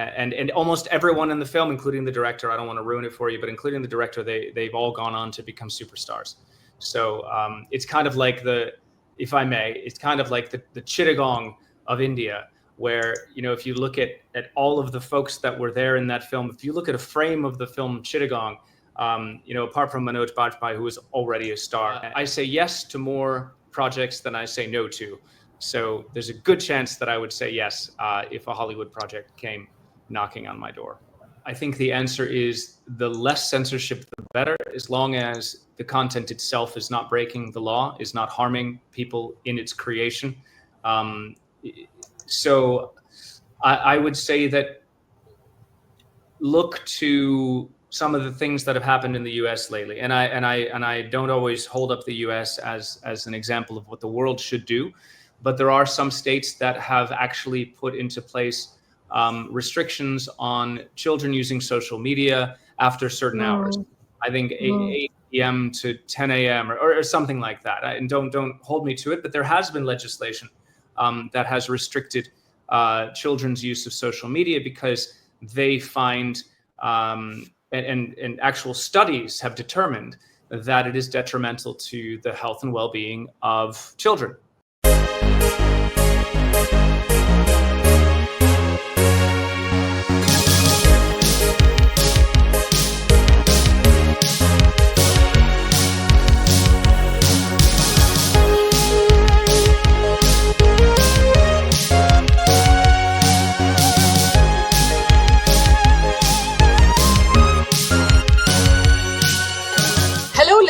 and almost everyone in the film, including the director, I don't want to ruin it for you, but including the director, they've all gone on to become superstars. So it's kind of like if I may, it's kind of like the Chittagong of India, where, you know, if you look at all of the folks that were there in that film, if you look at a frame of the film Chittagong, you know, apart from Manoj Bajpayee, who is already a star, I say yes to more projects than I say no to. So there's a good chance that I would say yes if a Hollywood project came knocking on my door. I think the answer is the less censorship, the better, as long as the content itself is not breaking the law, is not harming people in its creation. So I would say that look to some of the things that have happened in the US lately. And I don't always hold up the US as an example of what the world should do, but there are some states that have actually put into place restrictions on children using social media after certain hours. I think 8 p.m. to 10 a.m. or something like that. And don't hold me to it, but there has been legislation that has restricted children's use of social media because they find, and actual studies have determined that it is detrimental to the health and well-being of children.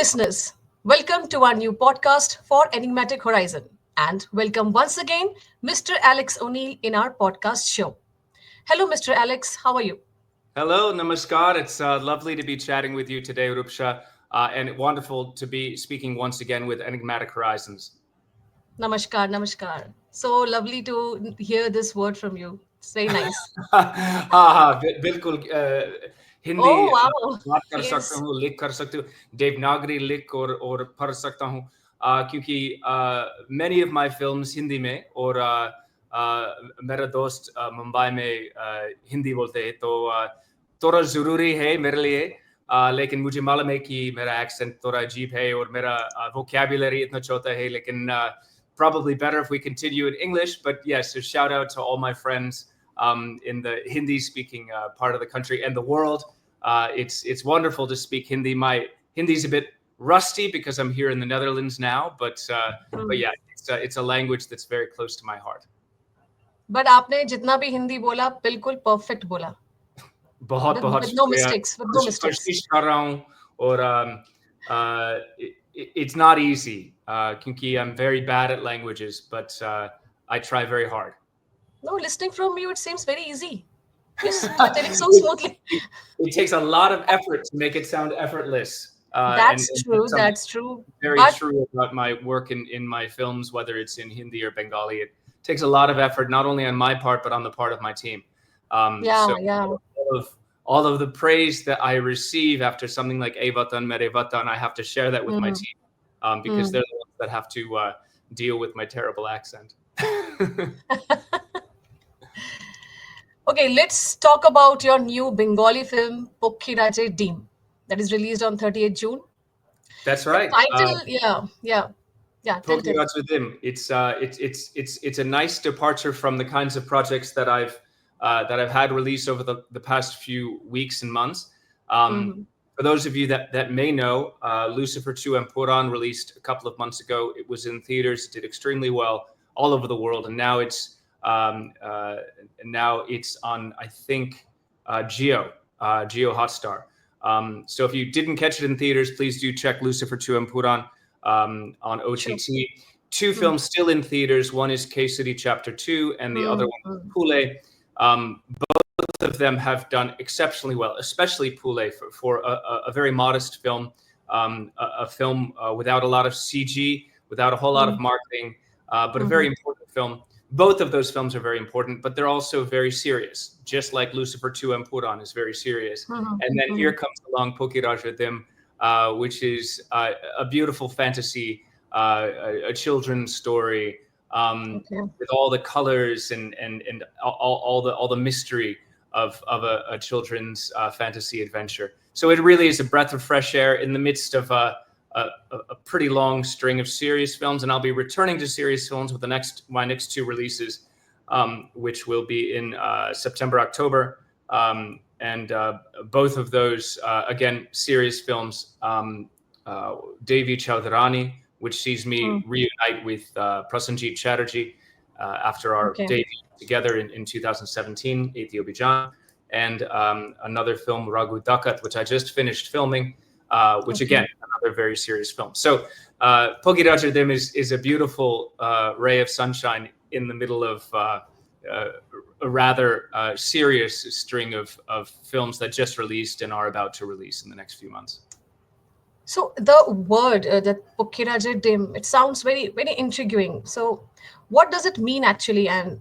Listeners, welcome to our new podcast for Enigmatic Horizon, and welcome once again Mr. Alexx O Nell in our podcast show. Hello, Mr. Alexx, how are you? Hello, namaskar. It's lovely to be chatting with you today, Rupsha, and wonderful to be speaking once again with Enigmatic Horizons. Namaskar, namaskar. So lovely to hear this word from you. It's very nice. बिल्कुल हिंदी बात कर सकता हूँ, लिख कर सकता हूँ, देवनागरी लिख और पढ़ सकता हूँ, क्योंकि many of my films Hindi में और मेरा दोस्त मुंबई में हिंदी बोलते हैं, तो थोड़ा जरूरी है मेरे लिए, लेकिन मुझे मालूम है कि मेरा एक्सेंट थोड़ा अजीब है और मेरा vocabulary इतना छोटा है, लेकिन probably better if we continue in English. But yes, a shout out to all my friends in the Hindi-speaking part of the country and the world. It's wonderful to speak Hindi. My Hindi is a bit rusty because I'm here in the Netherlands now, but yeah, it's a language that's very close to my heart. But आपने जितना भी हिंदी बोला बिल्कुल perfect बोला. बहुत no mistakes, with no mistakes. कोशिश कर रहा हूँ और it's not easy क्योंकि I'm very bad at languages, but I try very hard. No, listening from you, it seems very easy. Yes, you're telling so smoothly. It takes a lot of effort to make it sound effortless. That's true. That's true. Very true about my work in my films, whether it's in Hindi or Bengali. It takes a lot of effort, not only on my part, but on the part of my team. All of the praise that I receive after something like "Ae Vatan Mere Vatan," I have to share that with my team because they're the ones that have to deal with my terrible accent. Okay, let's talk about your new Bengali film, Pokkiraje Deem, that is released on 30th June. That's right. The title, yeah. Pokkiraje Deem. It's a nice departure from the kinds of projects that I've had released over the past few weeks and months. For those of you that may know, Lucifer 2 and Puran released a couple of months ago. It was in theaters, did extremely well all over the world, and now it's on, I think, Geo Hotstar. So if you didn't catch it in theaters, please do check Lucifer 2 and Puran on OTT. Sure. Two films still in theaters. One is K-City Chapter 2 and the other one is Pule. Both of them have done exceptionally well, especially Pule for a very modest film, a film without a lot of CG, without a whole lot of marketing, but a very important film. Both of those films are very important, but they're also very serious, just like Lucifer 2 and Puran is very serious. And then here comes along Pokkiraje Deem, which is a beautiful fantasy, a children's story with all the colors and all the mystery of a children's fantasy adventure. So it really is a breath of fresh air in the midst of a pretty long string of serious films, and I'll be returning to serious films with my next two releases, which will be in September, October, and both of those again serious films. Devi Chaudharani, which sees me reunite with Prasenjit Chatterjee after our Okay. debut together in 2017, Ethiopijan, and another film, Raghu Dakat, which I just finished filming, which again, another very serious film. So Poki Rajadim is a beautiful ray of sunshine in the middle of a rather serious string of films that just released and are about to release in the next few months. So the word that Pokiraja Dim, it sounds very, very intriguing. So what does it mean actually, and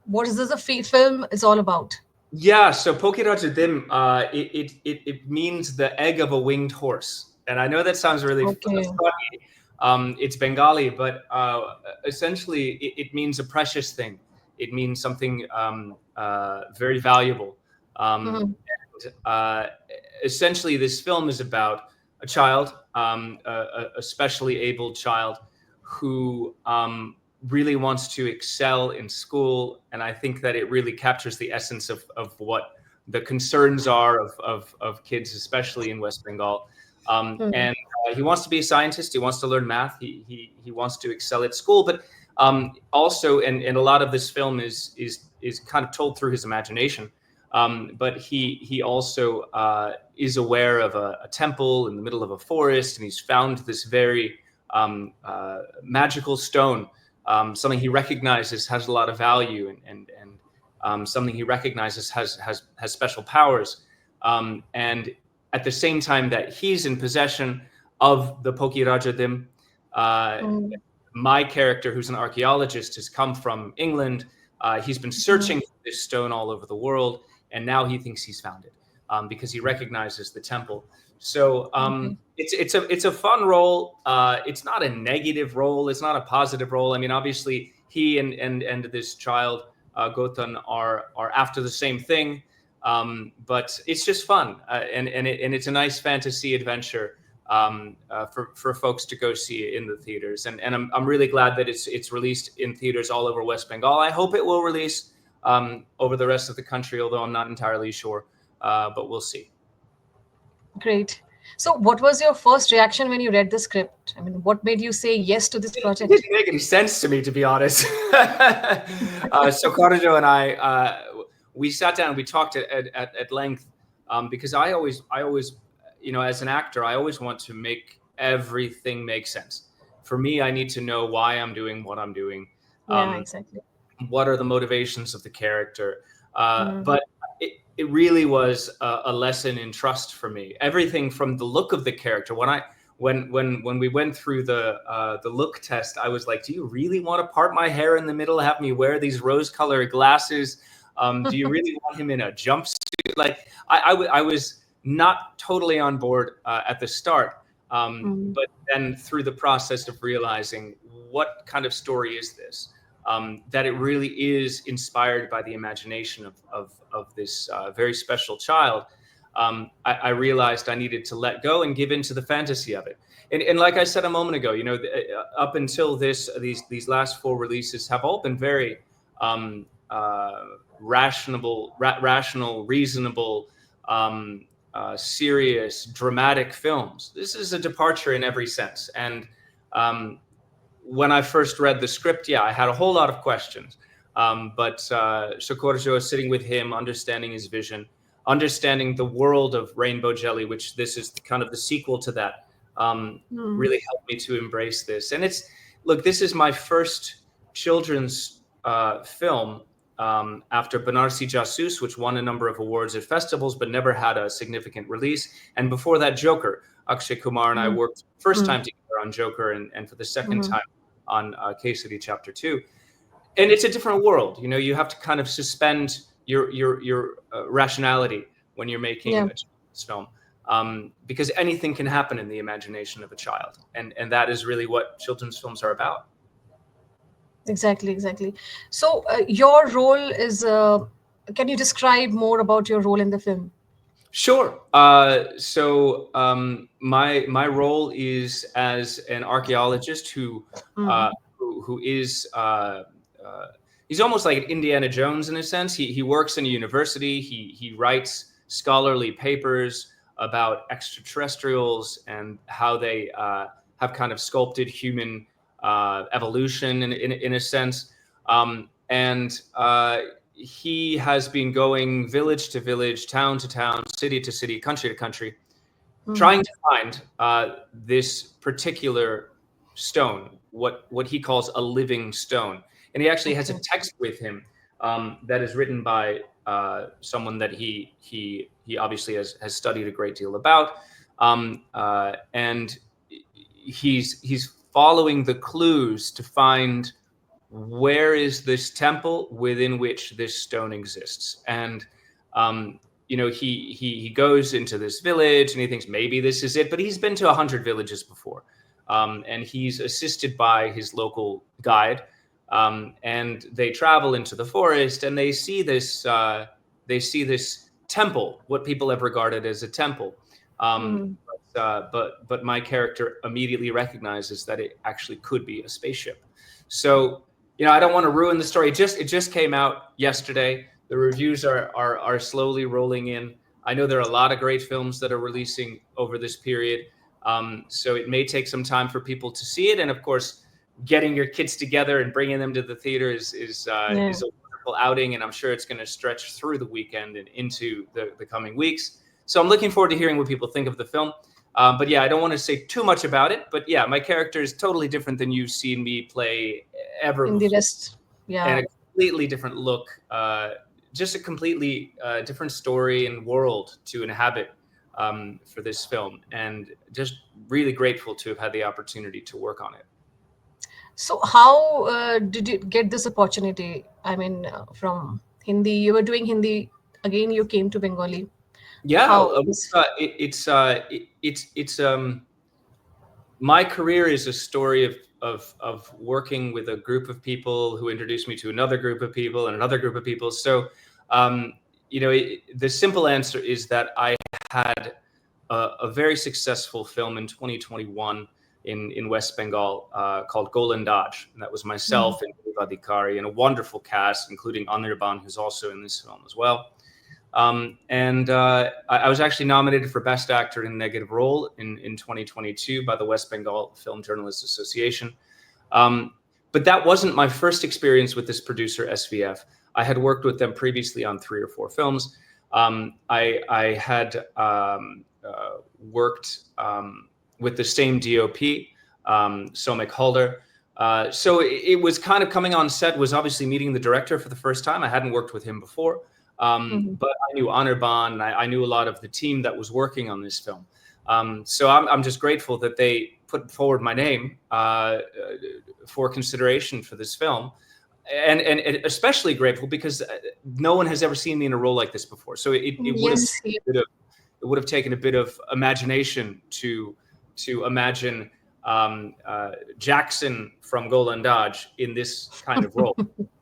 what is this film is all about? Yeah, so Pokirajadim, it means the egg of a winged horse, and I know that sounds really Okay. funny. It's Bengali, but essentially it means a precious thing. It means something very valuable. Mhm. Essentially, this film is about a child, a specially abled child, who really wants to excel in school, and I think that it really captures the essence of what the concerns are of kids, especially in West Bengal. And he wants to be a scientist. He wants to learn math. He wants to excel at school, but also, and a lot of this film is kind of told through his imagination. But he also is aware of a temple in the middle of a forest, and he's found this very magical stone, something he recognizes has a lot of value, and something he recognizes has special powers. And at the same time that he's in possession of the Poki Rajadim, my character, who's an archaeologist, has come from England. He's been searching for this stone all over the world, and now he thinks he's found it because he recognizes the temple. So it's a fun role. It's not a negative role. It's not a positive role. I mean, obviously, he and this child Gotan are after the same thing, but it's just fun, and it's a nice fantasy adventure for folks to go see in the theaters. And I'm really glad that it's released in theaters all over West Bengal. I hope it will release over the rest of the country, although I'm not entirely sure, but we'll see. Great. So what was your first reaction when you read the script? I mean, what made you say yes to this It project? didn't make any sense to me, to be honest. So Corjo and I, we sat down and we talked at length, because I always, as an actor, I always want to make everything make sense. For me, I need to know why I'm doing what I'm doing. Yeah, exactly. What are the motivations of the character? But it really was a lesson in trust for me. Everything from the look of the character. When we went through the look test, I was like, do you really want to part my hair in the middle, have me wear these rose-colored glasses? Do you really want him in a jumpsuit? Like I was not totally on board at the start, but then through the process of realizing what kind of story is this, that it really is inspired by the imagination of this very special child, I realized I needed to let go and give into the fantasy of it. And like I said a moment ago, up until these last four releases have all been very rational, reasonable, serious, dramatic films. This is a departure in every sense. And when I first read the script, I had a whole lot of questions. But Sokorjo, sitting with him, understanding his vision, understanding the world of Rainbow Jelly, which this is kind of the sequel to that, really helped me to embrace this. And this is my first children's film after Banarsi Jasus, which won a number of awards at festivals, but never had a significant release. And before that, Joker. Akshay Kumar and I worked first time together on Joker, and for the second time on Kesari Chapter 2. And it's a different world. You have to kind of suspend your rationality when you're making a children's film, because anything can happen in the imagination of a child. And that is really what children's films are about. Exactly. So your role is Can you describe more about your role in the film? Sure. My role is as an archaeologist Mm. who is he's almost like an Indiana Jones in a sense. He works in a university. He writes scholarly papers about extraterrestrials and how they have kind of sculpted human evolution in a sense. And he has been going village to village, town to town, city to city, country to country, trying Mhm. to find this particular stone, what he calls a living stone. And he actually has a Okay. text with him that is written by someone that he obviously has studied a great deal about, and he's following the clues to find where is this temple within which this stone exists. And um, he goes into this village and he thinks maybe this is it, but he's been to 100 villages before, and he's assisted by his local guide, and they travel into the forest and they see this temple, what people have regarded as a temple. um, Mm. but my character immediately recognizes that it actually could be a spaceship. So I don't want to ruin the story. It just came out yesterday. The reviews are slowly rolling in. I know there are a lot of great films that are releasing over this period, so it may take some time for people to see it. And of course, getting your kids together and bringing them to the theater Yeah. is a wonderful outing, and I'm sure it's going to stretch through the weekend and into the coming weeks. So I'm looking forward to hearing what people think of the film. But yeah, I don't want to say too much about it. But yeah, my character is totally different than you've seen me play ever In the before, rest, and yeah. a completely different look, just a completely different story and world to inhabit for this film, and just really grateful to have had the opportunity to work on it. So how did you get this opportunity? I mean, from Hindi, you were doing Hindi. Again, you came to Bengali. Yeah, How this? it's my career is a story of working with a group of people who introduced me to another group of people and another group of people. So, um, the simple answer is that I had a very successful film in 2021 in West Bengal called Golandaj. And that was Mhm. myself and Dave Adhikari and a wonderful cast, including Anirban, who's also in this film as well. And I was actually nominated for Best Actor in a Negative Role in 2022 by the West Bengal Film Journalists Association. Um, but that wasn't my first experience with this producer, SVF. I had worked with them previously on 3 or 4 films. I had worked with the same DOP, Somek Halder. So it was kind of coming on set, was obviously meeting the director for the first time. I hadn't worked with him before. Mhm. But I knew Anirban, and I knew a lot of the team that was working on this film. So I'm just grateful that they put forward my name for consideration for this film, and especially grateful because no one has ever seen me in a role like this before. So it would have Yes, yes. it would have taken a bit of imagination to imagine Jackson from Golandaj in this kind of role.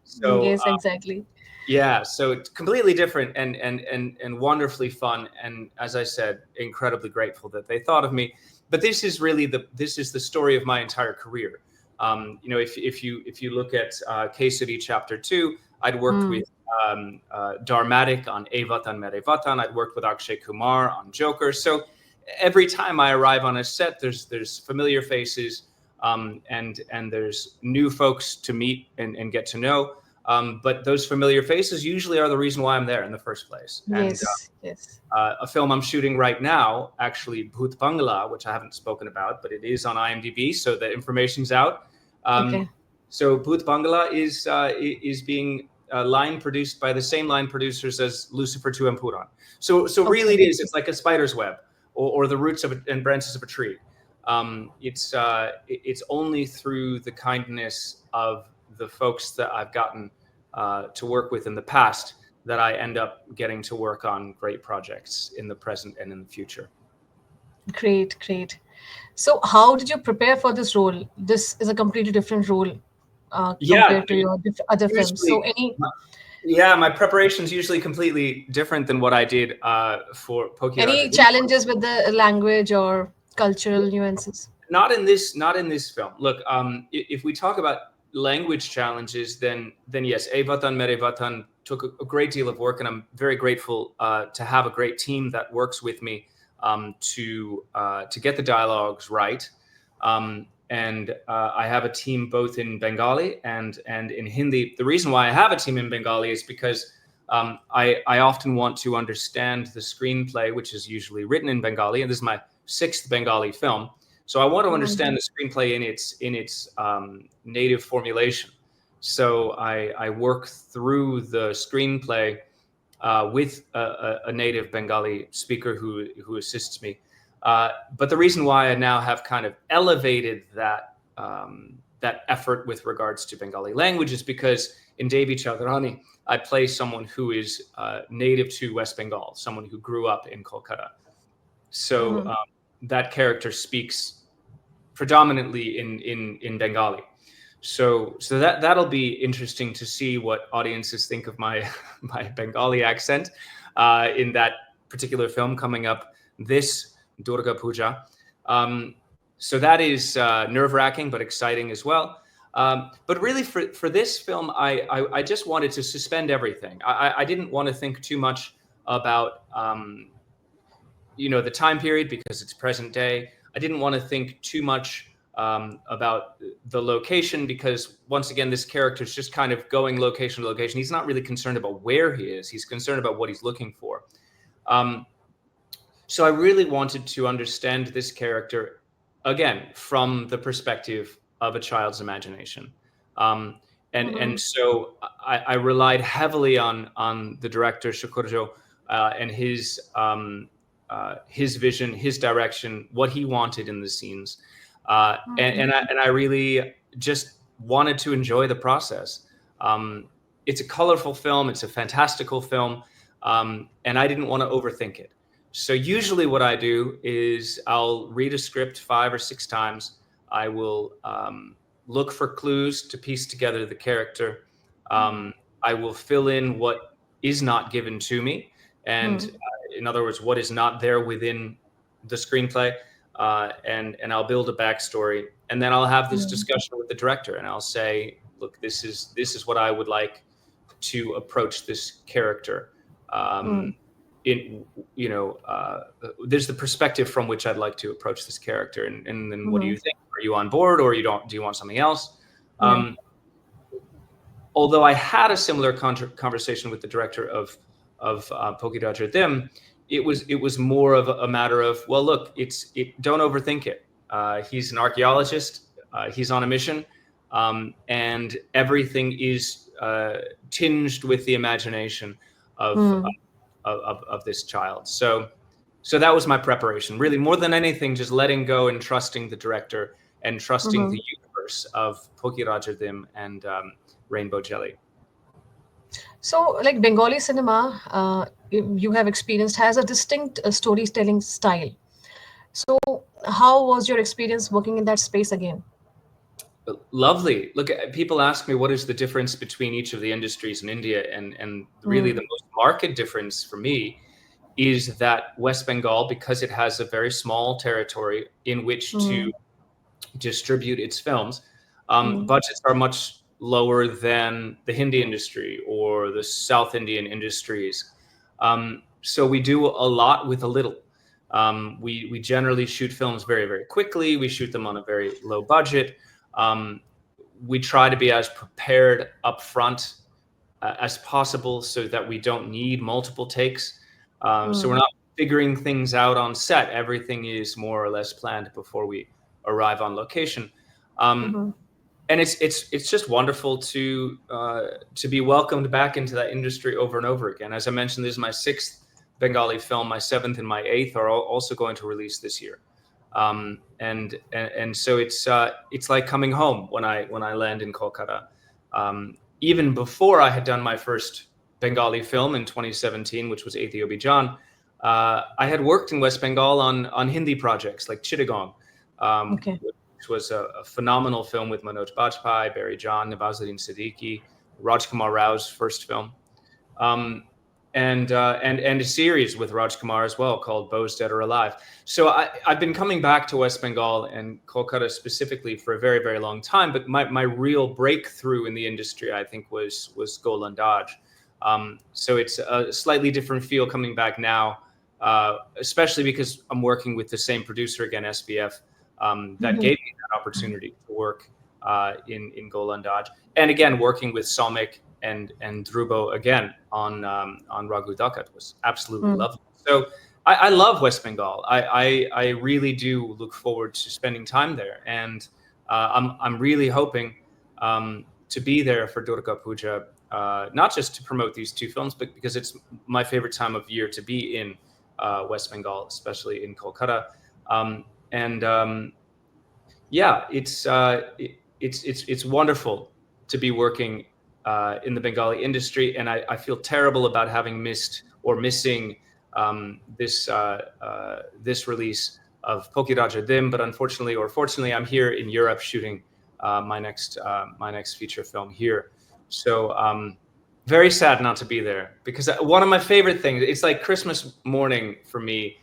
So Yes, exactly. yeah, so it's completely different and wonderfully fun. And as I said, incredibly grateful that they thought of me. But this is the story of my entire career. If you look at K-City Chapter 2, I'd worked Hmm. with Darmatic on Evatan Mere Vatan. I'd worked with Akshay Kumar on Joker. So every time I arrive on a set, there's familiar faces, and there's new folks to meet and get to know. But those familiar faces usually are the reason why I'm there in the first place. And Yes, yes. a film I'm shooting right now, actually, Bhoot Bangla, which I haven't spoken about, but it is on IMDb, so the information's out. Okay. So Bhoot Bangla is being line produced by the same line producers as Lucifer to Empuran. So really, Okay. it is. It's like a spider's web, or the roots of and branches of a tree. It's only through the kindness of the folks that I've gotten to work with in the past that I end up getting to work on great projects in the present and in the future. Great, great. So, how did you prepare for this role? This is a completely different role Yeah, I compared to mean, your other films. So, usually any? Yeah, my preparation is usually completely different than what I did for Any Pokiraj. challenges with the language or cultural nuances? Not in this film. Look, if we talk about language challenges, then yes, A Vatan Mere Vatan took a great deal of work, and I'm very grateful to have a great team that works with me to get the dialogues right. And I have a team both in Bengali and in Hindi. The reason why I have a team in Bengali is because I often want to understand the screenplay, which is usually written in Bengali, and this is my sixth Bengali film. So I want to understand the screenplay in its native formulation. So I work through the screenplay with a native Bengali speaker who assists me. But the reason why I now have kind of elevated that effort with regards to Bengali language is because in Devi Chaudharani, I play someone who is native to West Bengal, someone who grew up in Kolkata. So that character speaks predominantly in Bengali. So that'll be interesting to see what audiences think of my my Bengali accent in that particular film coming up this Durga Puja. So that is nerve-wracking but exciting as well. But really, for this film, I just wanted to suspend everything. I didn't want to think too much about the time period because it's present day. I didn't want to think too much about the location because once again, this character is just kind of going location to location. He's not really concerned about where he is. He's concerned about what he's looking for. So I really wanted to understand this character again from the perspective of a child's imagination. And so I relied heavily on the director Shakurjo and his vision, his direction, what he wanted in the scenes. And I really just wanted to enjoy the process. It's a colorful film. It's a fantastical film. And I didn't want to overthink it. So usually what I do is I'll read a script 5 or 6 times. I will look for clues to piece together the character. I will fill in what is not given to me. And in other words, what is not there within the screenplay. And I'll build a backstory, and then I'll have this discussion with the director, and I'll say, "Look, this is what I would like to approach this character. There's the perspective from which I'd like to approach this character, and then what do you think? Are you on board, or do you want something else?" Although I had a similar conversation with the director of Pokiraj Dim, it was more of a matter of, well, look, don't overthink it. He's an archaeologist. He's on a mission, and everything is tinged with the imagination of this child. So that was my preparation. Really, more than anything, just letting go and trusting the director and trusting the universe of Pokiraj Dim and Rainbow Jelly. So, like Bengali cinema, you have experienced has a distinct storytelling style. So, how was your experience working in that space again? Lovely. Look, people ask me what is the difference between each of the industries in India, and really the most marked difference for me is that West Bengal, because it has a very small territory in which to distribute its films, budgets are much lower than the Hindi industry or the South Indian industries. So we do a lot with a little. We generally shoot films very, very quickly. We shoot them on a very low budget. We try to be as prepared up front as possible so that we don't need multiple takes. So we're not figuring things out on set. Everything is more or less planned before we arrive on location. And it's just wonderful to be welcomed back into that industry over and over again. As I mentioned, this is my 6th Bengali film. My 7th and my 8th are also going to release this year. And so it's like coming home when I land in Kolkata. Even before I had done my first Bengali film in 2017, which was Ethiopi John, I had worked in West Bengal on Hindi projects like Chittagong, which was a phenomenal film with Manoj Bajpayee, Barry John, Nawazuddin Siddiqui, Rajkumar Rao's first film. and a series with Rajkumar as well called Bo's Dead or Alive. So I've been coming back to West Bengal and Kolkata specifically for a very, very long time. But my real breakthrough in the industry, I think, was Golandaj. So it's a slightly different feel coming back now, especially because I'm working with the same producer again, SBF, that gave me that opportunity to work in Golandaj, and again working with Somik and Dhrubo again on Raghu Dakat was absolutely lovely. So I love West Bengal. I really do look forward to spending time there, and I'm really hoping to be there for Durga Puja, not just to promote these two films, but because it's my favorite time of year to be in West Bengal, especially in Kolkata. Yeah, it's wonderful to be working in the Bengali industry, and I feel terrible about having missing this release of Poki Raja Dim, but unfortunately or fortunately, I'm here in Europe shooting my next feature film here. So very sad not to be there, because one of my favorite things, it's like Christmas morning for me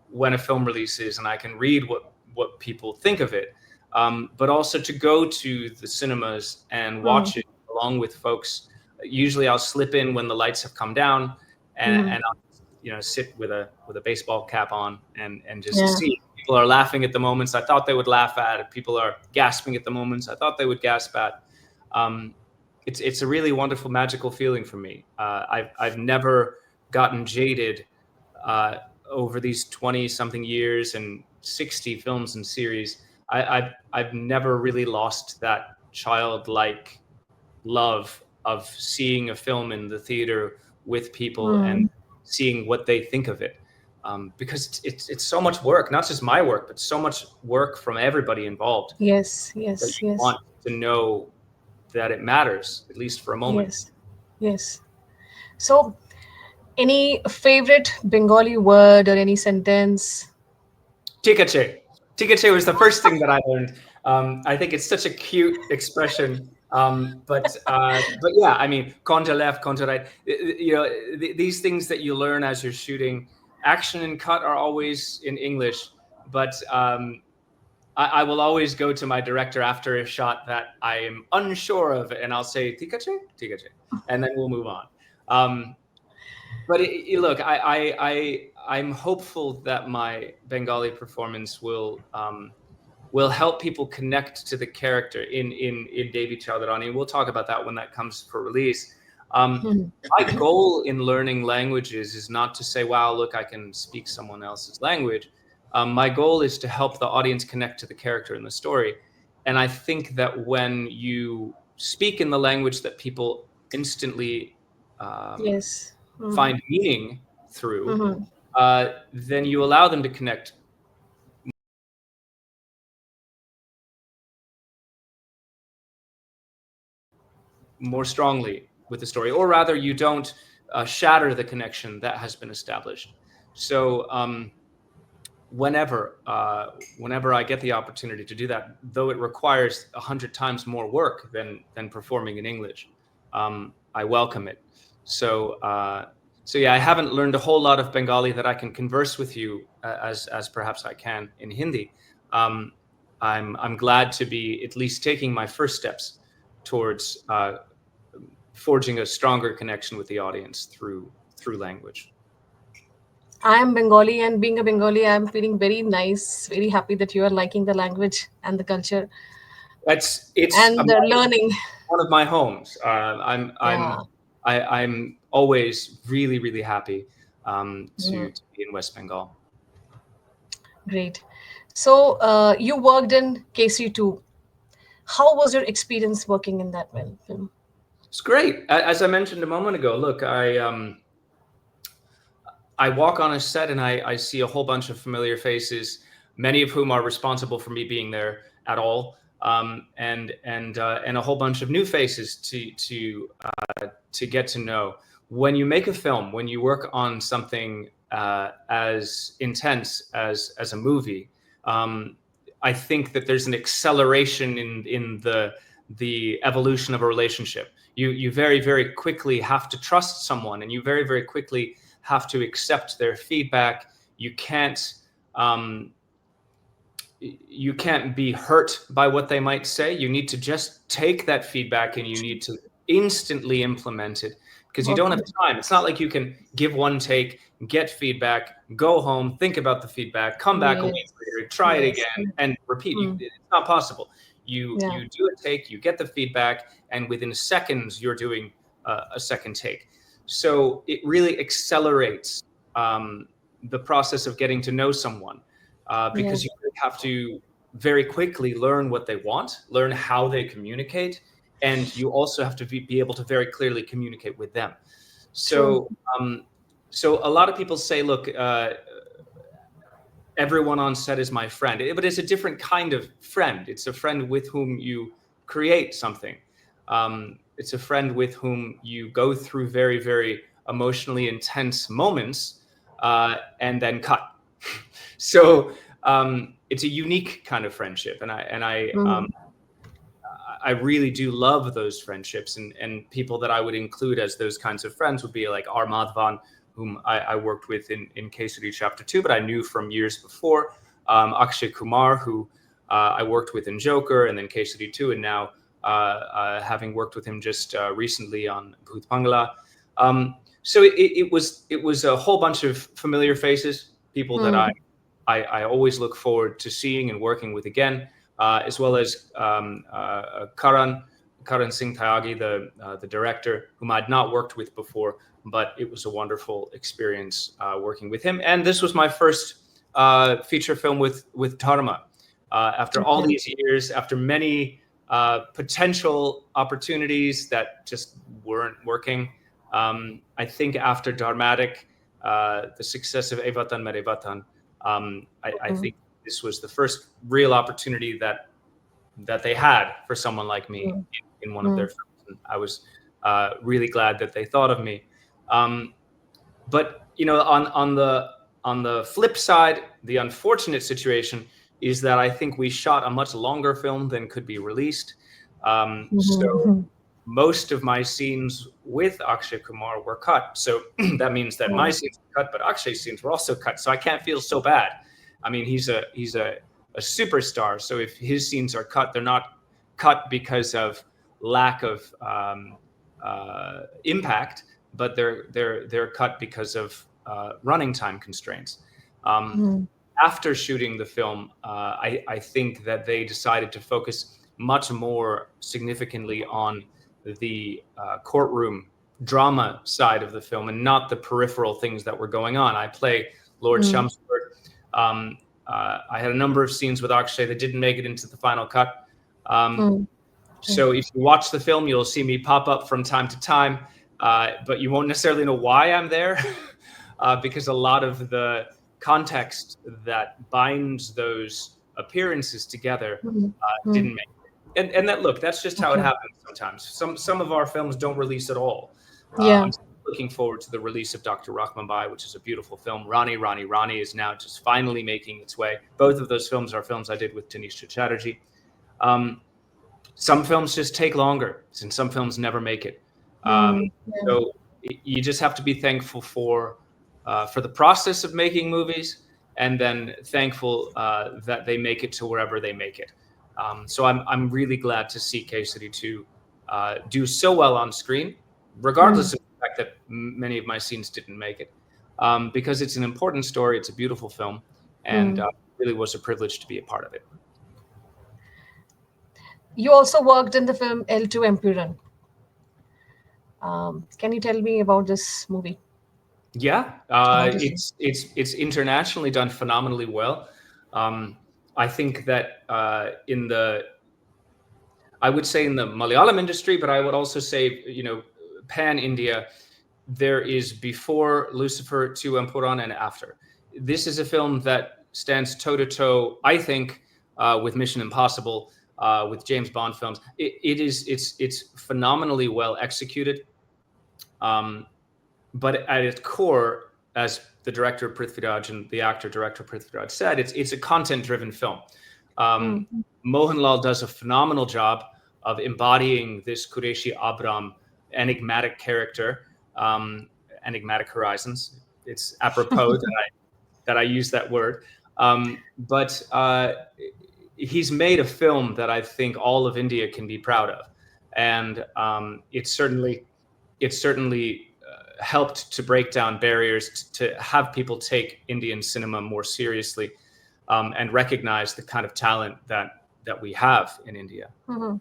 when a film releases and I can read what people think of it, but also to go to the cinemas and watch it along with folks. Usually I'll slip in when the lights have come down, and I'll sit with a baseball cap on and just see people are laughing at the moments I thought they would laugh at. People are gasping at the moments I thought they would gasp at. It's a really wonderful, magical feeling for me. I've never gotten jaded over these 20-something years and 60 films and series. I've never really lost that childlike love of seeing a film in the theater with people and seeing what they think of it, because it's so much work, not just my work, but so much work from everybody involved. Yes, That yes, you yes. want to know that it matters, at least for a moment. Yes, yes. So, any favorite Bengali word or any sentence? Tikache. Tikache was the first thing that I learned. I think it's such a cute expression. But yeah, I mean, contra left, contra right. These things that you learn as you're shooting. Action and cut are always in English, but I will always go to my director after a shot that I am unsure of, and I'll say Tikache, Tikache, and then we'll move on. But look, I'm hopeful that my Bengali performance will help people connect to the character in Devi Chowdhury. We'll talk about that when that comes for release. My goal in learning languages is not to say, wow, look, I can speak someone else's language. My goal is to help the audience connect to the character in the story. And I think that when you speak in the language that people instantly Yes. find meaning through, then you allow them to connect more strongly with the story, or rather you don't shatter the connection that has been established. So whenever I get the opportunity to do that, though it requires 100 times more work than performing in English, I welcome it. So yeah, I haven't learned a whole lot of Bengali that I can converse with you as perhaps I can in Hindi. I'm glad to be at least taking my first steps towards forging a stronger connection with the audience through language. I am Bengali, and being a Bengali, I am feeling very nice, very happy that you are liking the language and the culture It's and learning. one of my homes. Yeah, I'm always really, really happy to be in West Bengal. great. So, you worked in KC too. How was your experience working in that film? It's great. As I mentioned a moment ago, look, I walk on a set and I see a whole bunch of familiar faces, many of whom are responsible for me being there at all, and a whole bunch of new faces to get to know. When you make a film, when you work on something as intense as a movie, I think that there's an acceleration in the evolution of a relationship. You very, very quickly have to trust someone, and you very, very quickly have to accept their feedback. You can't be hurt by what they might say. You need to just take that feedback and you need to instantly implement it, because you don't have time. It's not like you can give one take, get feedback, go home, think about the feedback, come back a week later, try it again, and repeat. It's not possible. You do a take, you get the feedback, and within seconds you're doing a second take. So it really accelerates the process of getting to know someone, because you have to very quickly learn what they want, learn how they communicate, and you also have to be able to very clearly communicate with them. So, so a lot of people say, look, everyone on set is my friend, but it's a different kind of friend. It's a friend with whom you create something. It's a friend with whom you go through very, very emotionally intense moments, and then cut. So it's a unique kind of friendship, and I really do love those friendships. And people that I would include as those kinds of friends would be like R. Madhavan, whom I worked with in Kesari Chapter 2, but I knew from years before. Akshay Kumar, who I worked with in Joker and then Kesari 2, and now having worked with him just recently on Bhoot Bangla. So it was a whole bunch of familiar faces, people that I always look forward to seeing and working with again, as well as Karan Singh Tyagi, the director, whom I'd not worked with before, but it was a wonderful experience working with him. And this was my first feature film with Dharma. After all these years, after many potential opportunities that just weren't working, I think after Dharmatic, the success of Evatan Mere Vatan, I think this was the first real opportunity that they had for someone like me in one of their films. And I was really glad that they thought of me. But on the flip side, the unfortunate situation is that I think we shot a much longer film than could be released. So most of my scenes with Akshay Kumar were cut. So that means that my scenes were cut, but Akshay's scenes were also cut. So I can't feel so bad. I mean, he's a superstar. So if his scenes are cut, they're not cut because of lack of impact, but they're cut because of running time constraints. After shooting the film, I think that they decided to focus much more significantly on the courtroom drama side of the film and not the peripheral things that were going on. I play Lord Chelmsford. I had a number of scenes with Akshay that didn't make it into the final cut. So if you watch the film, you'll see me pop up from time to time, but you won't necessarily know why I'm there because a lot of the context that binds those appearances together didn't make it. And that's just how it happens sometimes. Some of our films don't release at all. I'm looking forward to the release of Dr. Rahmanbai, which is a beautiful film. Rani is now just finally making its way. Both of those films are films I did with Tanisha Chatterjee. Some films just take longer, and some films never make it. So you just have to be thankful for the process of making movies, and then thankful that they make it to wherever they make it. So I'm really glad to see Kesari 2 do so well on screen, regardless of the fact that many of my scenes didn't make it, because it's an important story. It's a beautiful film, and it really was a privilege to be a part of it. You also worked in the film L2 Empuran. Can you tell me about this movie? Yeah, it's internationally done phenomenally well. I think that I would say in the Malayalam industry, but I would also say, pan India, there is before Lucifer 2 Empuran and after. This is a film that stands toe to toe, I think, with Mission Impossible, with James Bond films. It's phenomenally well executed. But at its core, as the director Prithviraj and the actor-director Prithviraj said, it's a content-driven film. Mohanlal does a phenomenal job of embodying this Qureshi Abram enigmatic character, enigmatic horizons. It's apropos that I use that word. But he's made a film that I think all of India can be proud of, and it certainly helped to break down barriers to have people take Indian cinema more seriously, and recognize the kind of talent that we have in India. Mhm.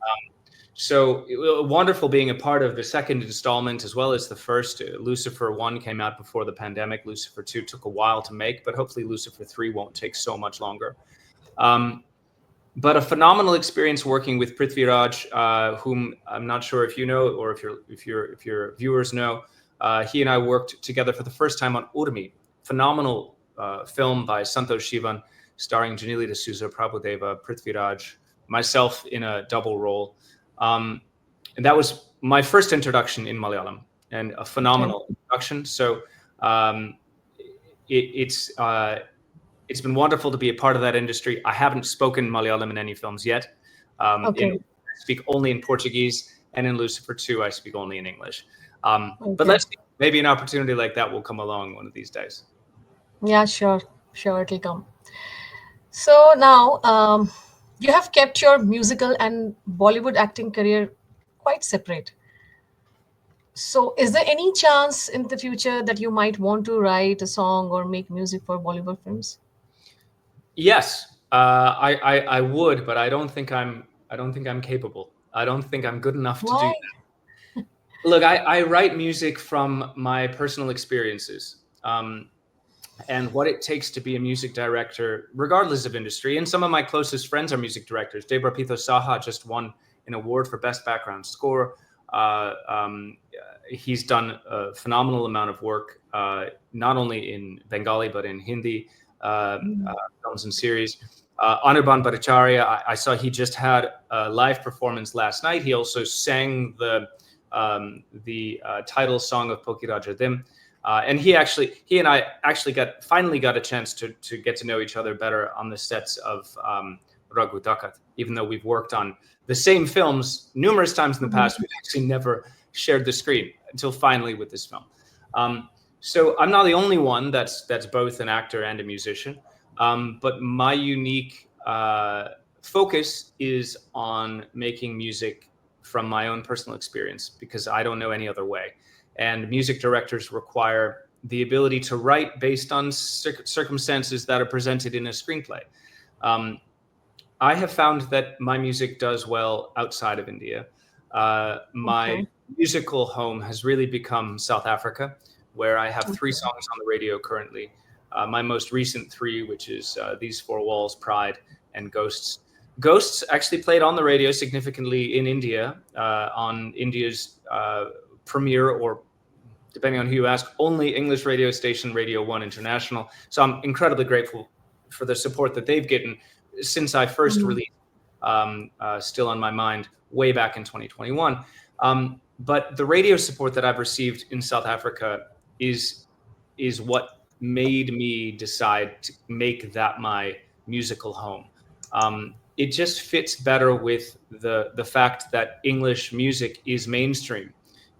So wonderful being a part of the second installment as well as the first. Lucifer 1 came out before the pandemic. Lucifer 2 took a while to make, but hopefully Lucifer 3 won't take so much longer. But a phenomenal experience working with Prithviraj, whom I'm not sure if you know or if your viewers know. He and I worked together for the first time on Urmi, phenomenal film by Santosh Shivan, starring Janili D'Souza, Prabhudeva, Prithviraj, myself in a double role. And that was my first introduction in Malayalam, and a phenomenal introduction. So it's been wonderful to be a part of that industry. I haven't spoken Malayalam in any films yet. I speak only in Portuguese, and in Lucifer 2, I speak only in English. But let's see, maybe an opportunity like that will come along one of these days. Yeah, sure, it'll come. So now, you have kept your musical and Bollywood acting career quite separate. So, is there any chance in the future that you might want to write a song or make music for Bollywood films? Yes, I would, but I don't think I'm capable. I don't think I'm good enough to do Why? that. Look, I write music from my personal experiences, and what it takes to be a music director, regardless of industry. And some of my closest friends are music directors. Debrapito Saha just won an award for Best Background Score. He's done a phenomenal amount of work, not only in Bengali, but in Hindi films and series. Anirban Bhattacharya, I saw he just had a live performance last night. He also sang the title song of Pokiraja Dim. And he and I actually finally got a chance to get to know each other better on the sets of Raghu Dakat. Even though we've worked on the same films numerous times in the past, we've actually never shared the screen until finally with this film. So I'm not the only one that's both an actor and a musician, but my unique focus is on making music from my own personal experience, because I don't know any other way. And music directors require the ability to write based on circumstances that are presented in a screenplay. I have found that my music does well outside of India. My musical home has really become South Africa, where I have 3 songs on the radio currently. My most recent 3, which is These Four Walls, Pride, and Ghosts. Ghosts actually played on the radio significantly in India, on India's premier, or depending on who you ask, only English radio station, Radio 1 International. So I'm incredibly grateful for the support that they've gotten since I first released Still on My Mind way back in 2021. But the radio support that I've received in South Africa is what made me decide to make that my musical home. It just fits better with the fact that English music is mainstream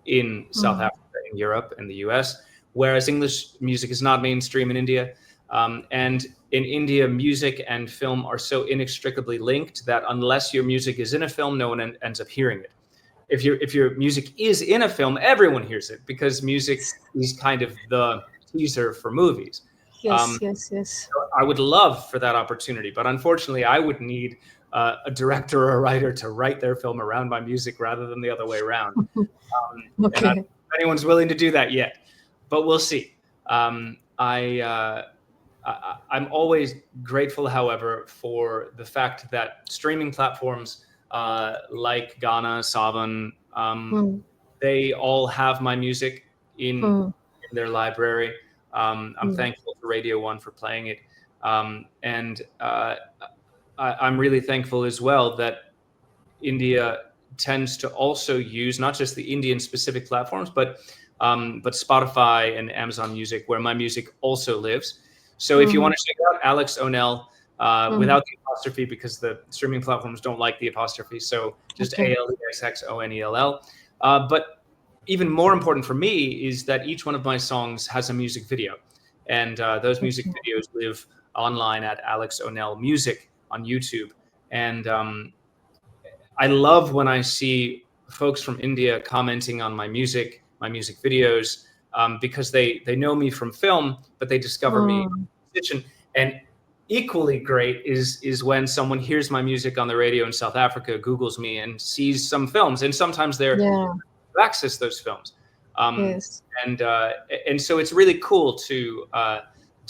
in South Africa, in Europe, and the US, whereas English music is not mainstream in India. And in India, music and film are so inextricably linked that unless your music is in a film, no one ends up hearing it. If your music is in a film, everyone hears it, because music is kind of the teaser for movies. Yes. So I would love for that opportunity, but unfortunately, I would need a director or a writer to write their film around my music rather than the other way around. And I don't know if anyone's willing to do that yet, but we'll see. I'm always grateful, however, for the fact that streaming platforms like Ghana, Savan, they all have my music in their library. I'm thankful to Radio 1 for playing it. And I'm really thankful as well that India tends to also use not just the Indian specific platforms, but Spotify and Amazon Music, where my music also lives. So if you want to check out Alexx O Nell, without the apostrophe, because the streaming platforms don't like the apostrophe, so just ALEXXONELL. But even more important for me is that each one of my songs has a music video, and those music Okay. videos live online at Alexx O Nell Music on YouTube. And I love when I see folks from India commenting on my music videos, because they know me from film, but they discover me as Mm. a musician. And equally great is when someone hears my music on the radio in South Africa, Googles me, and sees some films, and sometimes they're Yeah. access those films. Um, Yes. and so it's really cool to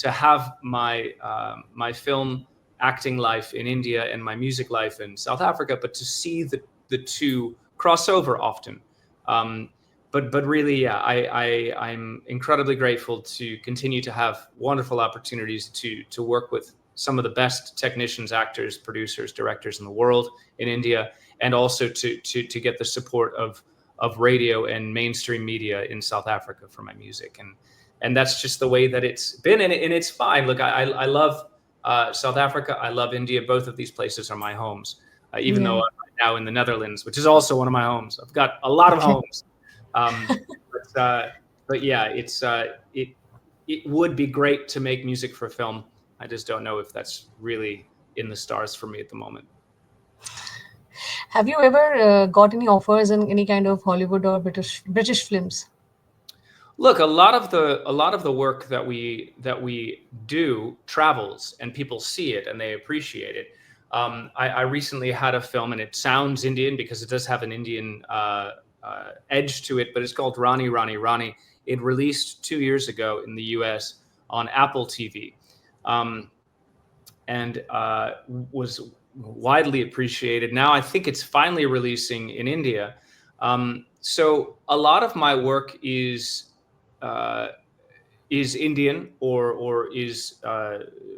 have my film acting life in India and my music life in South Africa, but to see the two cross over often. Um, but really, yeah, I'm incredibly grateful to continue to have wonderful opportunities to work with some of the best technicians, actors, producers, directors in the world in India, and also to get the support of radio and mainstream media in South Africa for my music. And that's just the way that it's been. And it's fine. Look, I love South Africa. I love India. Both of these places are my homes, even though Yeah. I'm right now in the Netherlands, which is also one of my homes. I've got a lot of Okay. homes. Um, but yeah, it would be great to make music for film. I just don't know if that's really in the stars for me at the moment. Have you ever got any offers in any kind of Hollywood or British films? Look, a lot of the work that we do travels, and people see it and they appreciate it. I recently had a film, and it sounds Indian because it does have an Indian edge to it, but it's called Rani Rani Rani. It released 2 years ago in the U.S. on Apple TV, um, and was widely appreciated. Now I think it's finally releasing in India. So a lot of my work uh, is Indian, or is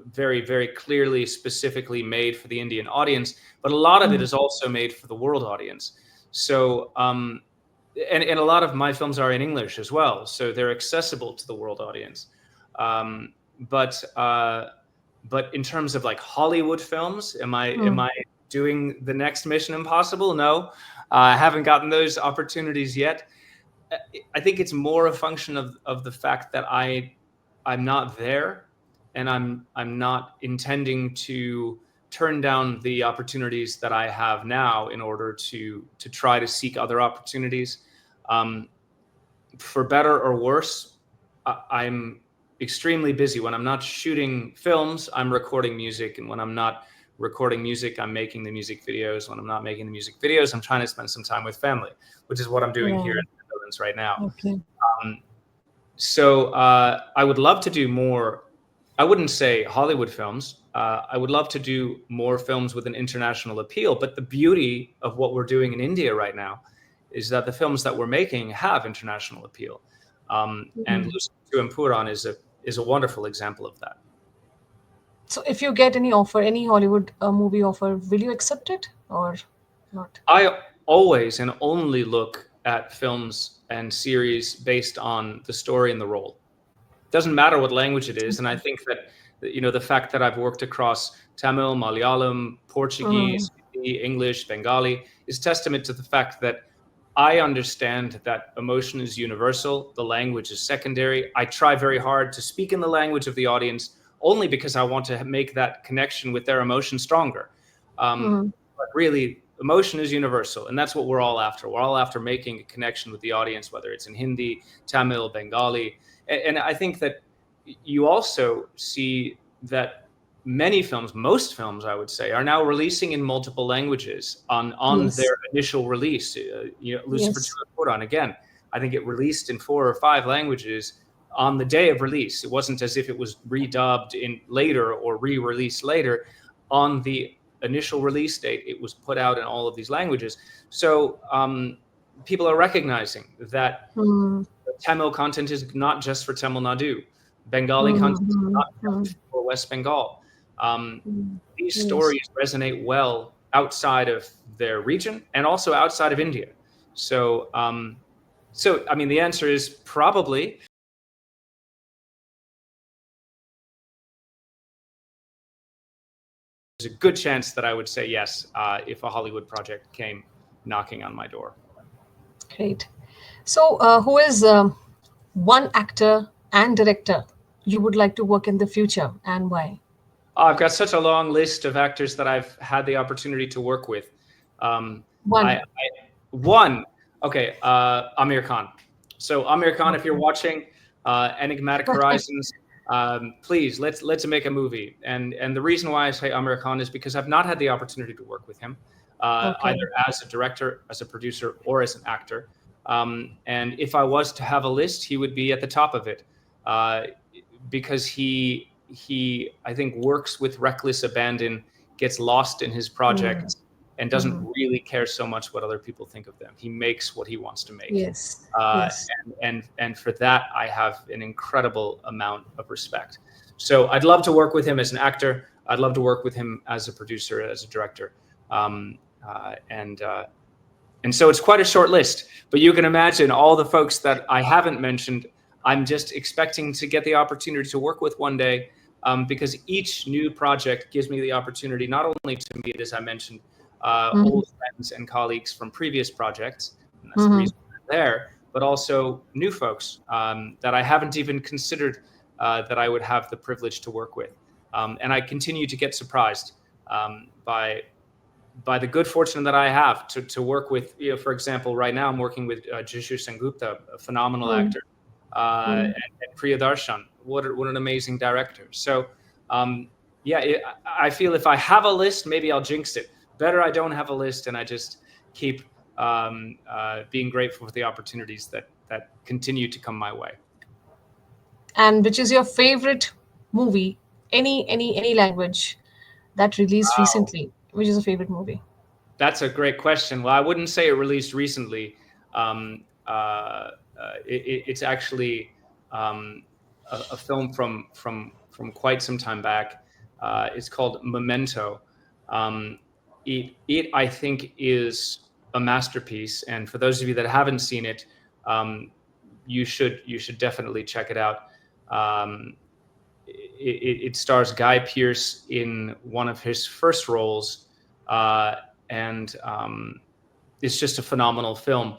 very, very clearly specifically made for the Indian audience, but a lot of it Mm. is also made for the world audience. So and a lot of my films are in English as well, so they're accessible to the world audience. Um, but but in terms of like Hollywood films, am Mm. I doing the next Mission Impossible? No, I haven't gotten those opportunities yet. uh, I think it's more a function of the fact that I'm not there, and I'm not intending to turn down the opportunities that I have now in order to try to seek other opportunities. Um, for better or worse, I'm extremely busy. When I'm not shooting films, I'm recording music, and when I'm not recording music, I'm making the music videos. When I'm not making the music videos, I'm trying to spend some time with family, which is what I'm doing here in Right. the Netherlands right now. Okay. Um, so I would love to do more. I wouldn't say Hollywood films. I would love to do more films with an international appeal. But the beauty of what we're doing in India right now is that the films that we're making have international appeal. And Mm. Lucy to Puran is a wonderful example of that. So if you get any offer, any Hollywood movie offer, will you accept it or not? I always and only look at films and series based on the story and the role. Doesn't matter what language it is. And I Okay. think that, the fact that I've worked across Tamil, Malayalam, Mm. Portuguese, Hindi, English, Bengali is testament to the fact that I understand that emotion is universal. The language is secondary. I try very hard to speak in the language of the audience only because I want to make that connection with their emotion stronger. Mm. But really, emotion is universal, and that's what we're all after. We're all after making a connection with the audience, whether it's in Hindi, Tamil, Bengali. And I think that you also see that many films, most films, I would say, are now releasing in multiple languages on Yes. their initial release. Lucifer Yes. Tuakuran, again, I think it released in 4 or 5 languages on the day of release. It wasn't as if it was redubbed in later or re-released later. On the initial release date, it was put out in all of these languages. So people are recognizing that Mm. Tamil content is not just for Tamil Nadu. Bengali content is Mm. not Mm. just for West Bengal. Um, Mm. these Yes. stories resonate well outside of their region and also outside of India. So, I mean, the answer is probably. There's a good chance that I would say yes if a Hollywood project came knocking on my door. Great. So, who is one actor and director you would like to work in the future, and why? I've got such a long list of actors that I've had the opportunity to work with. Um, One. one, okay, Amir Khan. So Amir Khan, if you're Okay. watching Enigmatic Horizons, please let's make a movie. And the reason why I say Amir Khan is because I've not had the opportunity to work with him, either Okay. as a director, as a producer, or as an actor. And if I was to have a list, he would be at the top of it, uh, because he I think works with reckless abandon, gets lost in his Mm. projects, and doesn't Hmm. really care so much what other people think of them. He makes what he wants to make, Yes. uh, Yes. and for that I have an incredible amount of respect. So I'd love to work with him as an actor. I'd love to work with him as a producer, as a director, um, uh, and uh, and so it's quite a short list. But you can imagine all the folks that I haven't mentioned. I'm just expecting to get the opportunity to work with one day, because each new project gives me the opportunity not only to meet, as I mentioned, Hmm. old friends and colleagues from previous projects, and that's the Hmm. reason I'm there, but also new folks that I haven't even considered, that I would have the privilege to work with. And I continue to get surprised by the good fortune that I have to work with. For example, right now I'm working with Jishu Sengupta, a phenomenal Hmm. actor, Hmm. and Priya Darshan. What an amazing director. So, yeah, I feel if I have a list, maybe I'll jinx it. Better I don't have a list, and I just keep being grateful for the opportunities that continue to come my way. And which is your favorite movie? Any language that released Wow. recently? Which is a favorite movie? That's a great question. Well, I wouldn't say it released recently. It's actually um, a film from quite some time back. It's called Memento. Um, it I think is a masterpiece, and for those of you that haven't seen it, you should definitely check it out. Um, it stars Guy Pearce in one of his first roles, and it's just a phenomenal film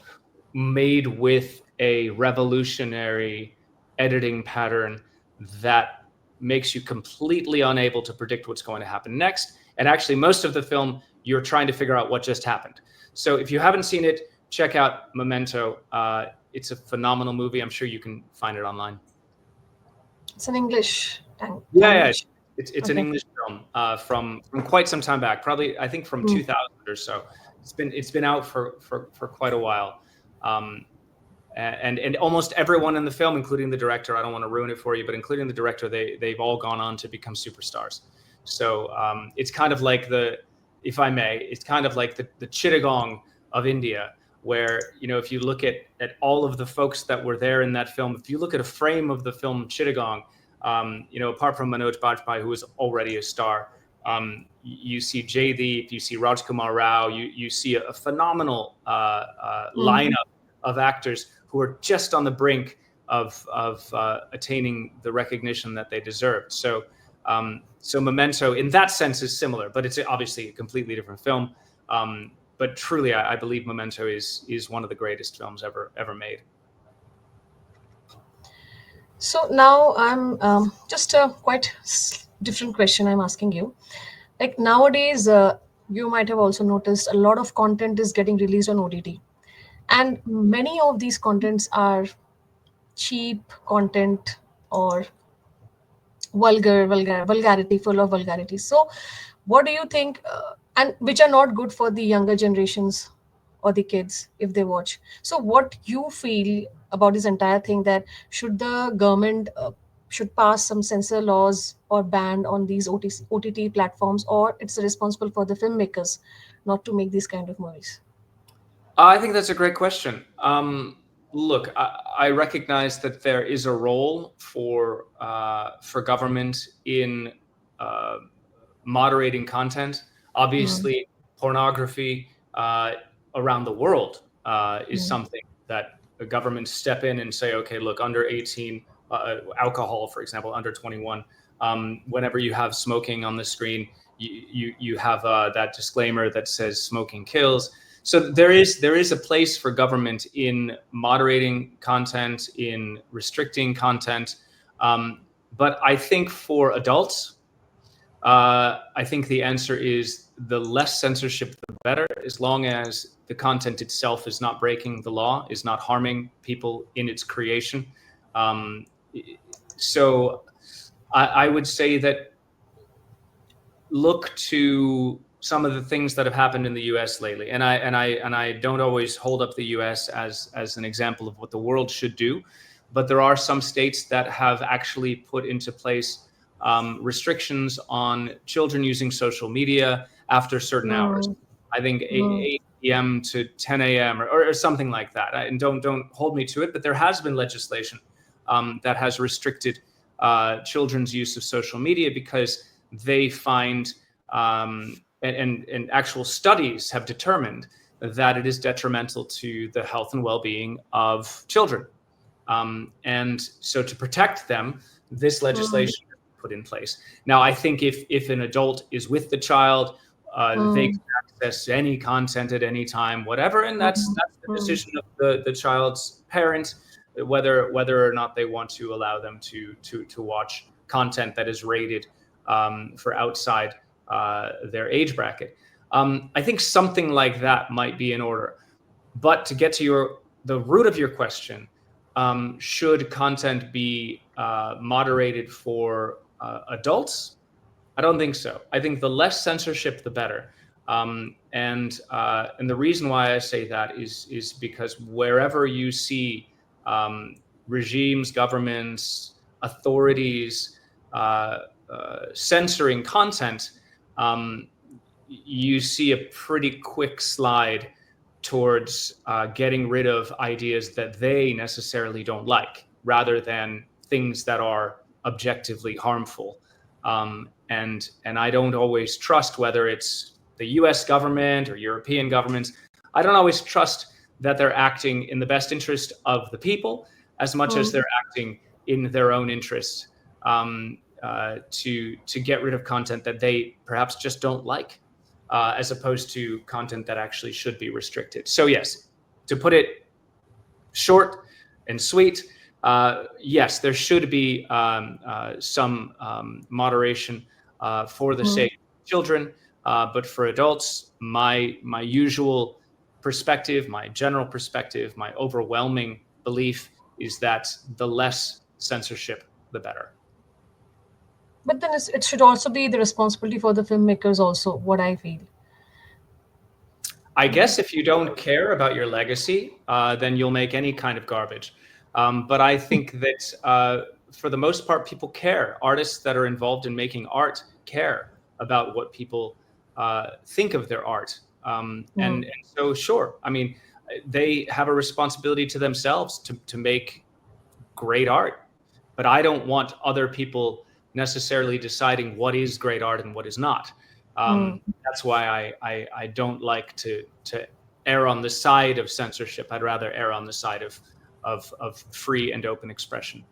made with a revolutionary editing pattern that makes you completely unable to predict what's going to happen next. And actually, most of the film, you're trying to figure out what just happened. So if you haven't seen it, check out Memento. It's a phenomenal movie. I'm sure you can find it online. It's an English Yeah, yeah. language. It's an Okay. English film, from quite some time back, probably I think from Hmm. 2000 or so. It's been out for quite a while, um, and almost everyone in the film, including the director, I don't want to ruin it for you, but including the director, they've all gone on to become superstars. So it's kind of like if I may, it's kind of like the Chittagong of India, where if you look at all of the folks that were there in that film, if you look at a frame of the film Chittagong, apart from Manoj Bajpayee, who was already a star, you see Jaydeep, you see Rajkumar Rao, you see a phenomenal Hmm. lineup of actors who are just on the brink of attaining the recognition that they deserved. So Memento, in that sense, is similar, but it's obviously a completely different film. But truly, I believe Memento is one of the greatest films ever made. So now I'm just a quite different question I'm asking you. Like nowadays, you might have also noticed a lot of content is getting released on OTT, and many of these contents are cheap content or vulgarity, full of vulgarity. So, what do you think? And which are not good for the younger generations or the kids if they watch. So, what you feel about this entire thing? That should the government should pass some censor laws or ban on these OTT platforms, or it's responsible for the filmmakers not to make these kind of movies? I think that's a great question. Look, I recognize that there is a role for government in uh, moderating content. Mm, Obviously, pornography around the world is mm, something that the governments step in and say, okay, look, under 18, alcohol, for example, under 21. Whenever you have smoking on the screen, you have that disclaimer that says smoking kills. So there is a place for government in moderating content, in restricting content, but I think for adults, I think the answer is the less censorship, the better, as long as the content itself is not breaking the law, is not harming people in its creation. Um, so I would say that look to some of the things that have happened in the U.S. lately, and I don't always hold up the U.S. as an example of what the world should do, but there are some states that have actually put into place restrictions on children using social media after certain hours. Mm, I think mm, 8 p.m. to 10 a.m. or something like that. And don't hold me to it, but there has been legislation that has restricted children's use of social media because they find and actual studies have determined that it is detrimental to the health and well-being of children. And so to protect them, this mm, legislation is put in place. Now, I think if an adult is with the child, they mm, can access any content at any time, whatever, and that's mm, the mm, decision of the child's parent, whether or not they want to allow them to watch content that is rated for outside their age bracket. I think something like that might be in order. But to get to the root of your question, should content be moderated for adults? I don't think so. I think the less censorship, the better. And the reason why I say that is because wherever you see regimes, governments, authorities censoring content, um, you see a pretty quick slide towards getting rid of ideas that they necessarily don't like, rather than things that are objectively harmful. And I don't always trust whether it's the U.S. government or European governments. I don't always trust that they're acting in the best interest of the people as much as mm. they're acting in their own interest, to get rid of content that they perhaps just don't like, as opposed to content that actually should be restricted. So yes, to put it short and sweet, yes, there should be some moderation for the Mm. sake of children, but for adults, my usual perspective, my general perspective, my overwhelming belief is that the less censorship, the better. But then it should also be the responsibility for the filmmakers, also, what I feel. I guess if you don't care about your legacy, then you'll make any kind of garbage. But I think that for the most part, people care. Artists that are involved in making art care about what people think of their art. Mm, And so, sure, I mean, they have a responsibility to themselves to make great art. But I don't want other people necessarily deciding what is great art and what is not. mm. That's why I don't like to err on the side of censorship. I'd rather err on the side of free and open expression.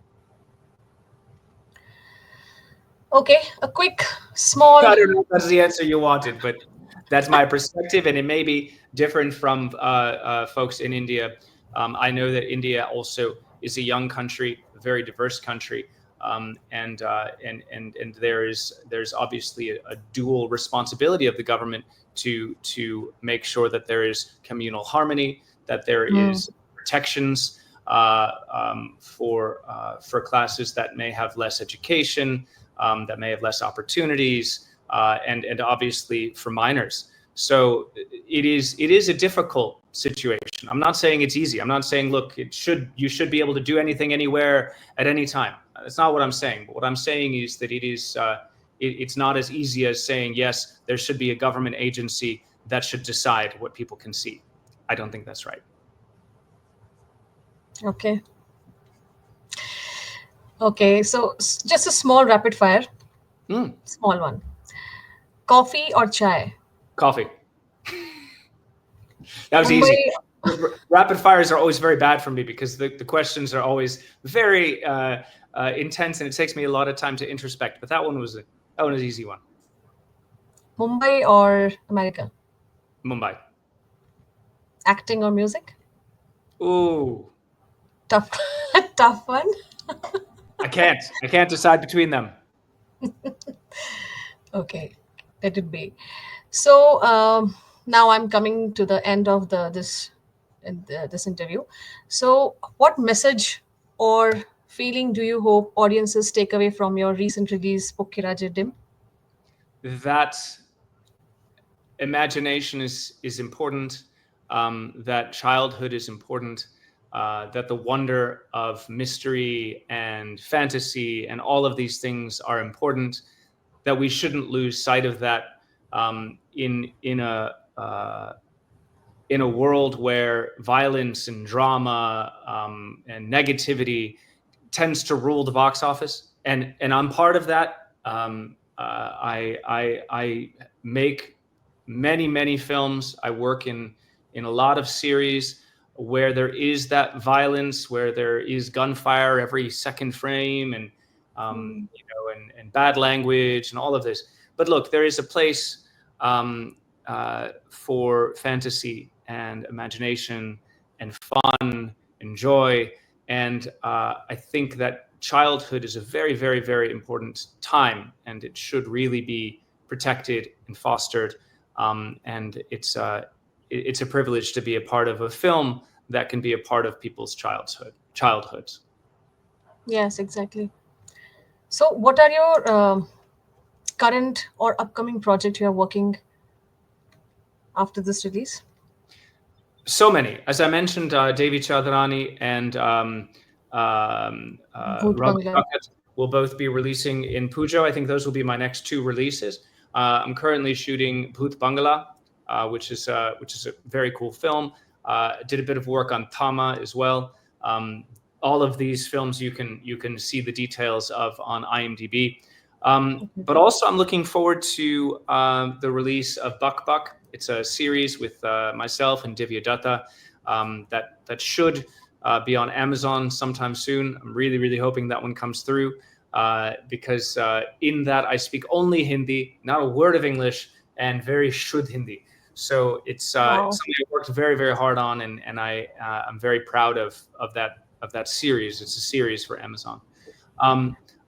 Okay, a quick, small. I don't know if that's the answer you wanted, but that's my perspective, and it may be different from folks in India. I know that India also is a young country, a very diverse country, and there's obviously a dual responsibility of the government to make sure that there is communal harmony, that there Mm, is protections for classes that may have less education, that may have less opportunities, and obviously for minors. So it is a difficult situation. I'm not saying it's easy. I'm not saying, look, you should be able to do anything anywhere at any time. That's not what I'm saying. But what I'm saying is that it's not as easy as saying, yes, there should be a government agency that should decide what people can see. I don't think that's right. okay. Okay, so just a small rapid fire, Mm, small one. Coffee or chai? coffee. That was Mumbai. easy. Rapid fires are always very bad for me because the questions are always very intense, and it takes me a lot of time to introspect. But that one was an easy one. Mumbai or America? Mumbai. acting or music? Ooh, Tough, tough one. I can't decide between them. Okay, let it be. So now I'm coming to the end of this interview. So, what message or feeling do you hope audiences take away from your recent release, Pokiraje Dim? That imagination is important, that childhood is important, that the wonder of mystery and fantasy and all of these things are important, that we shouldn't lose sight of that, in a world where violence and drama, and negativity tends to rule the box office, and I'm part of that. I make many films. I work in a lot of series where there is that violence, where there is gunfire every second frame, and and bad language and all of this. But look, there is a place, for fantasy and imagination and fun and joy. And I think that childhood is a very important time, and it should really be protected and fostered. And it's a privilege to be a part of a film that can be a part of people's childhoods. Yes, exactly. So, what are your current or upcoming project you are working after this release? So many, as I mentioned, Devi Chaudharani and Bhoot Raghu Bangla. Dukat will both be releasing in Pujo. I think those will be my next two releases. I'm currently shooting Bhoot Bangla, which is a very cool film. Did a bit of work on Tama as well. All of these films you can see the details of on IMDb. But also, I'm looking forward to the release of Buck Buck. It's a series with myself and Divya Datta, that should be on Amazon sometime soon. I'm really hoping that one comes through, because in that I speak only Hindi, not a word of English, and very Shuddh Hindi. So it's Wow. something I worked very hard on, and I'm very proud of that series. It's a series for Amazon.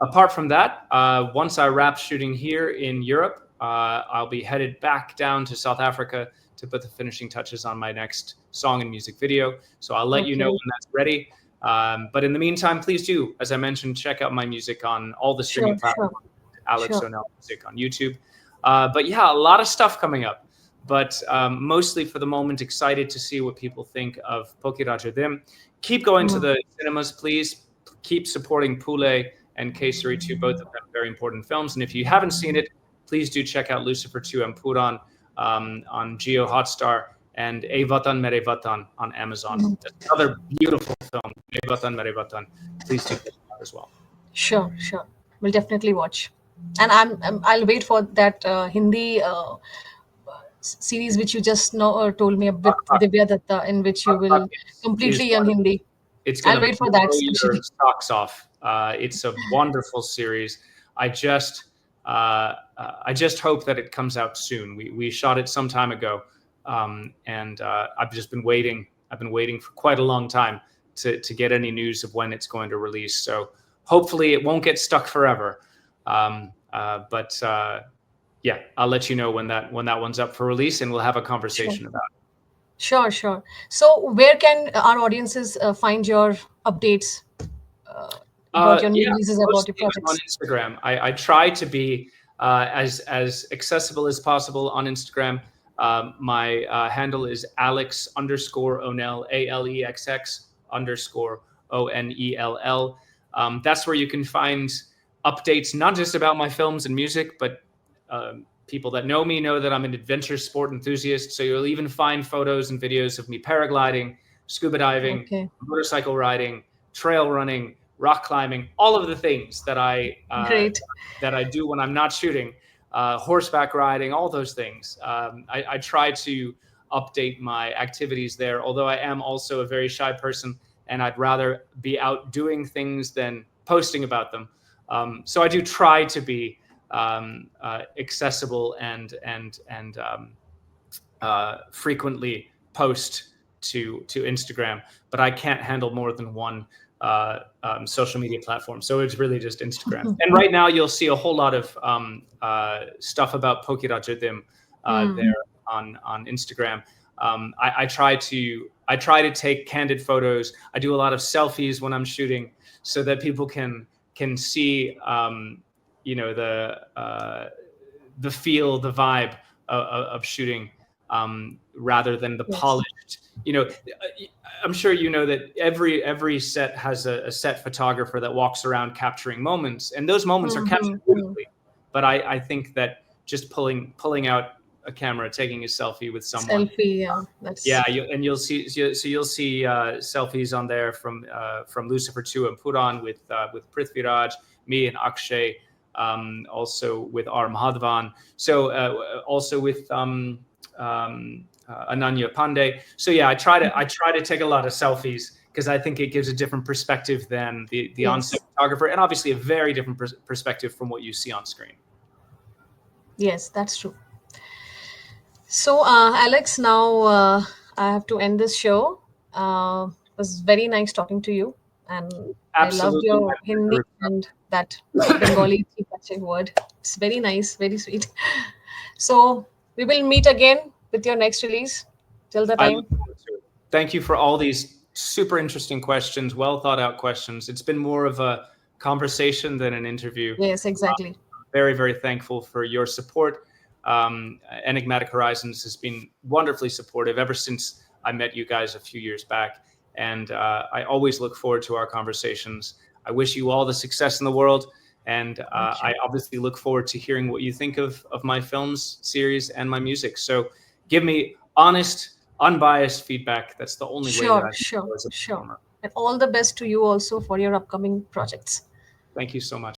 Apart from that, once I wrap shooting here in Europe, I'll be headed back down to South Africa to put the finishing touches on my next song and music video. So I'll let you know Okay. when that's ready. But in the meantime, please do, as I mentioned, check out my music on all the streaming Sure, sure, platforms, Alexx O sure. Nell Music on YouTube. But yeah, a lot of stuff coming up. But mostly for the moment, excited to see what people think of Pokiraja Dim. Keep going to the cinemas, please. Keep supporting Pule and Kesari 2, both of them very important films. And if you haven't seen it, please do check out Lucifer 2 and Puran on Geo Hotstar, and A Vatan Mere Vatan on Amazon. That's another beautiful film, A Vatan Mere Vatan. Please do check it out as well. Sure, sure. We'll definitely watch. And I'll wait for that Hindi series which you just know or told me with Divya Datta, in which you will Is completely on Hindi. It's I'll going to wait for that, blow your especially. socks off. It's a wonderful series. I just hope that it comes out soon. We shot it some time ago, and I've just been waiting. I've been waiting for quite a long time to get any news of when it's going to release. So hopefully it won't get stuck forever. But yeah, I'll let you know when that one's up for release, and we'll have a Sure. conversation about it. Sure, sure. So, where can our audiences find your updates about your new Yeah, releases, about your mostly on projects? Instagram. I try to be as accessible as possible on Instagram. My handle is Alexx_Onell, ALEXX_ONELL. That's where you can find updates, not just about my films and music, but people that know me know that I'm an adventure sport enthusiast. So you'll even find photos and videos of me paragliding, scuba diving, Okay, motorcycle riding, trail running, rock climbing, all of the things that great. I do when I'm not shooting, horseback riding, all those things. I try to update my activities there, although I am also a very shy person, and I'd rather be out doing things than posting about them. So I do try to be accessible and frequently post to Instagram, but I can't handle more than one social media platform. So it's really just Instagram. And right now you'll see a whole lot of stuff about Pokirajodim there on Instagram. I try to take candid photos. I do a lot of selfies when I'm shooting, so that people can see the feel, the vibe of shooting, rather than the polished. I'm sure you know that every set has a set photographer that walks around capturing moments, and those moments are captured beautifully. But I think that just pulling out a camera, taking a selfie with someone. Selfie, yeah, that's You'll see selfies on there from Lucifer 2 and Puran with Prithviraj, me and Akshay, also with R. Madhavan, so also with Ananya Pandey. So yeah, I try to take a lot of selfies, because I think it gives a different perspective than the on-set photographer, and obviously a very different perspective from what you see on screen. Yes, that's true. So, Alex, now I have to end this show. It was very nice talking to you, and I loved Absolutely. your Hindi and that Bengali word. It's very nice, very sweet. So, we will meet again with your next release. Till the I time, look forward to it. Thank you for all these super interesting questions, well thought out questions. It's been more of a conversation than an interview. yes, exactly. Very, very thankful for your support. Enigmatic Horizons has been wonderfully supportive ever since I met you guys a few years back. And I always look forward to our conversations. I wish you all the success in the world. And I obviously look forward to hearing what you think of my films, series, and my music. So give me honest, unbiased feedback. That's the only way that I can grow as a performer. And all the best to you also for your upcoming projects. Thank you so much.